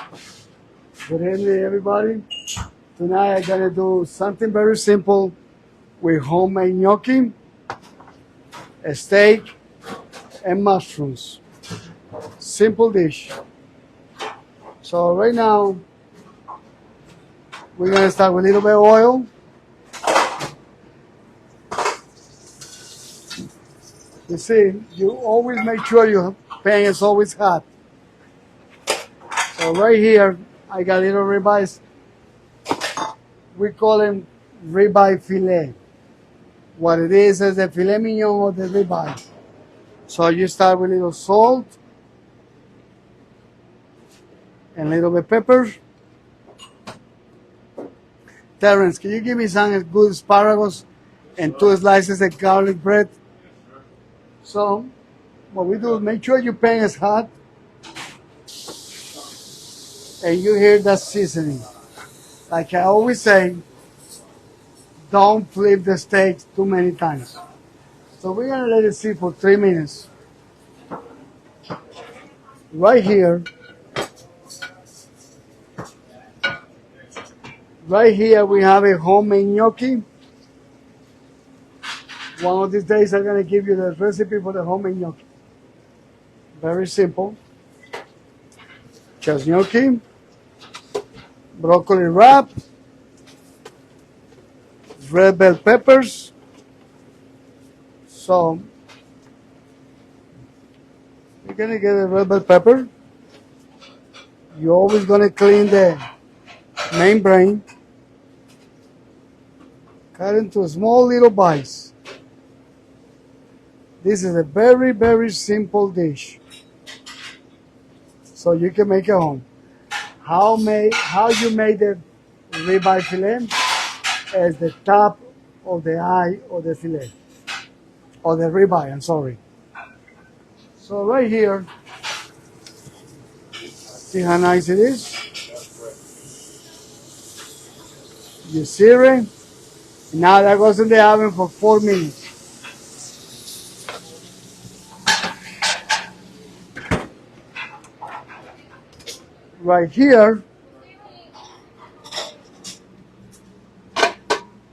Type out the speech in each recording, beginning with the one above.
Good evening, everybody. Tonight I'm gonna do something very simple with homemade gnocchi, a steak, and mushrooms. Simple dish. So right now we're gonna start with a little bit of oil. You see, you always make sure your pan is always hot. So right here I got little ribeyes. We call them ribeye fillet. What it is the filet mignon of the ribeye. So you start with a little salt and a little bit pepper. Terrence, can you give me some good asparagus and 2 slices of garlic bread? So what we do is make sure your pan is hot and you hear that seasoning. Like I always say, don't flip the steak too many times. So we're gonna let it sit for 3 minutes. Right here we have a homemade gnocchi. One of these days I'm gonna give you the recipe for the homemade gnocchi. Very simple. Just gnocchi, broccoli wrap, red bell peppers. So you're gonna get a red bell pepper. You're always gonna clean the main brain. Cut into small little bites. This is a very, very simple dish. So you can make it home. How you made the ribeye fillet as the top of the eye of the fillet. Or the ribeye, I'm sorry. So right here, see how nice it is? You sear it. Now that goes in the oven for 4 minutes. Right here,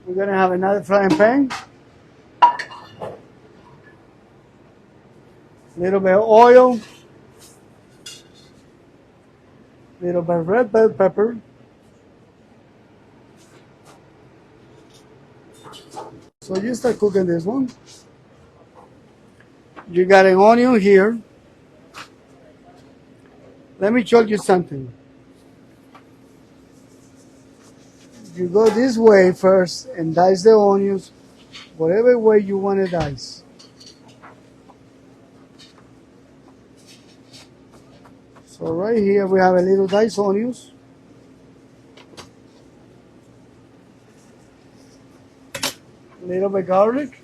we're gonna have another frying pan. Little bit of oil. Little bit of red bell pepper. So you start cooking this one. You got an onion here. Let me show you something. You go this way first and dice the onions, whatever way you want to dice. So right here we have a little diced onions. A little bit garlic.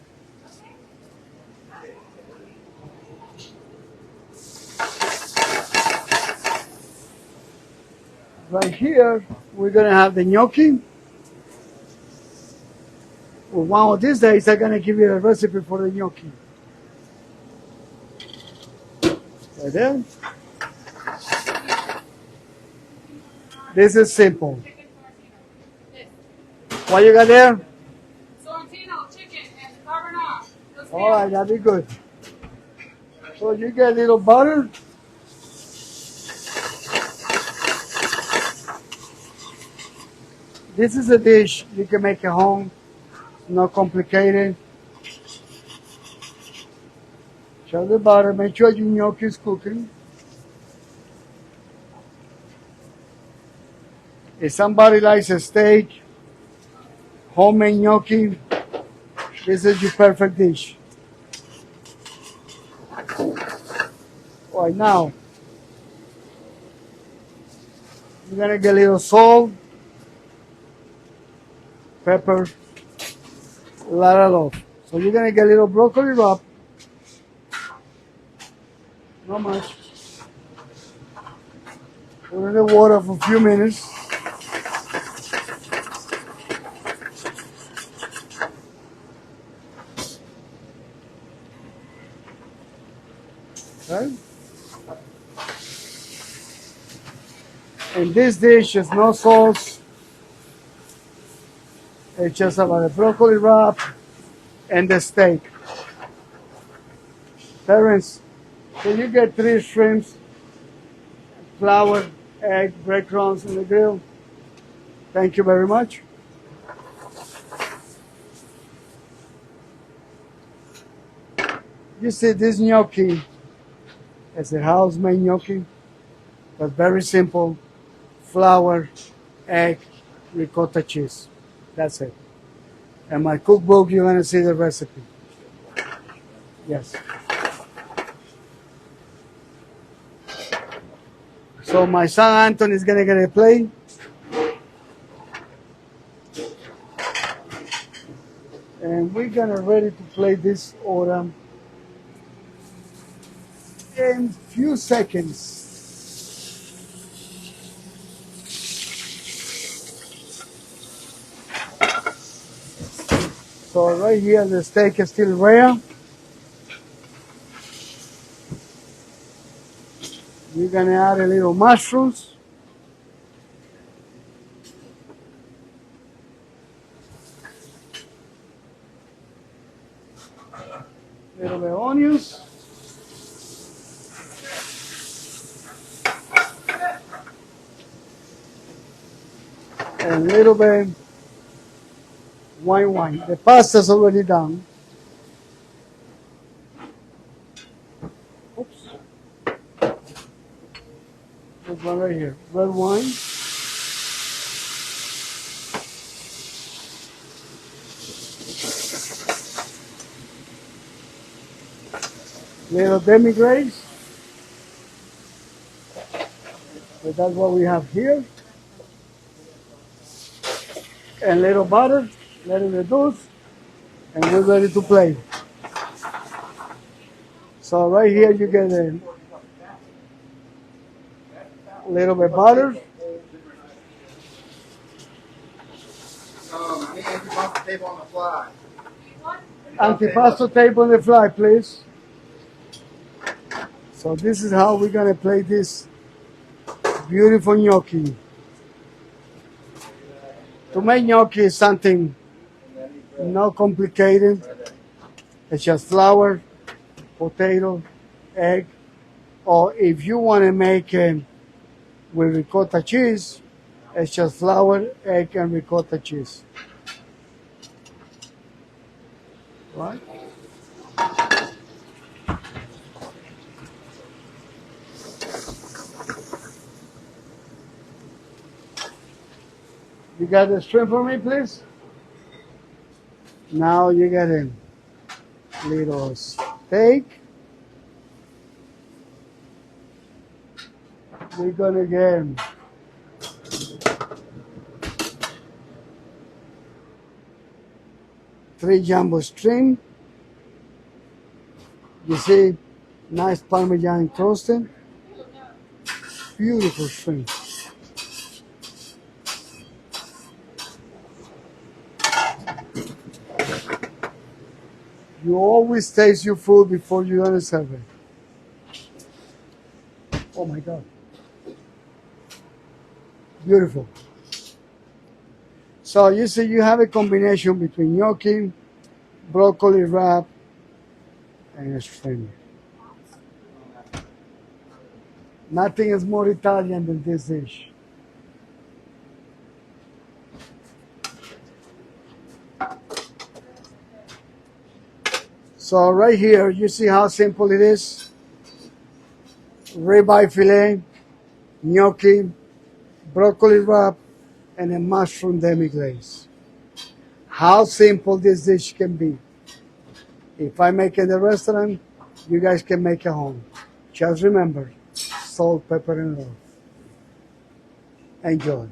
Right here we're gonna have the gnocchi. Well, one of these days I'm gonna give you a recipe for the gnocchi. Right there. This is simple. What you got there? Sorrentino chicken and carbonara. All right, that'll be good. So you get a little butter. This is a dish you can make at home. Not complicated. Show the butter. Make sure your gnocchi is cooking. If somebody likes a steak, homemade gnocchi, this is your perfect dish. All right, now you're gonna get a little salt, pepper, a lot of love. So you're gonna get a little broccoli wrap. Not much. Put in the water for a few minutes. Okay. And this dish is no sauce. It's just about the broccoli wrap and the steak. Terrence, can you get 3 shrimps, flour, egg, breadcrumbs on the grill? Thank you very much. You see, this gnocchi is a house-made gnocchi, but very simple. Flour, egg, ricotta cheese. That's it. And my cookbook, you're going to see the recipe. Yes. So my son Anthony is going to get a plate. And we're going to ready to play this order in few seconds. So right here the steak is still rare. We're gonna add a little mushrooms. A little bit of onions. And a little bit wine. The pasta's already done. Oops. This one right here. Red wine. Little demi-glaze. So that's what we have here. And little butter. Let it reduce. And we're ready to play. So right here you get a little bit butter. I need antipasto tape on the fly. Antipasto tape on the fly, please. So this is how we're gonna play this beautiful gnocchi. To make gnocchi is something not complicated. It's just flour, potato, egg, or if you want to make it with ricotta cheese, it's just flour, egg, and ricotta cheese. Right? You got the shrimp for me, please? Now you get a little steak. We're gonna get three jumbo shrimp. You see, nice Parmesan toasted. Beautiful shrimp. You always taste your food before you're gonna serve it. Oh my God. Beautiful. So you see you have a combination between gnocchi, broccoli wrap, and shrimp. Nothing is more Italian than this dish. So right here, you see how simple it is. Ribeye filet, gnocchi, broccoli wrap, and a mushroom demi-glaze. How simple this dish can be. If I make it in the restaurant, you guys can make it home. Just remember, salt, pepper, and love. Enjoy.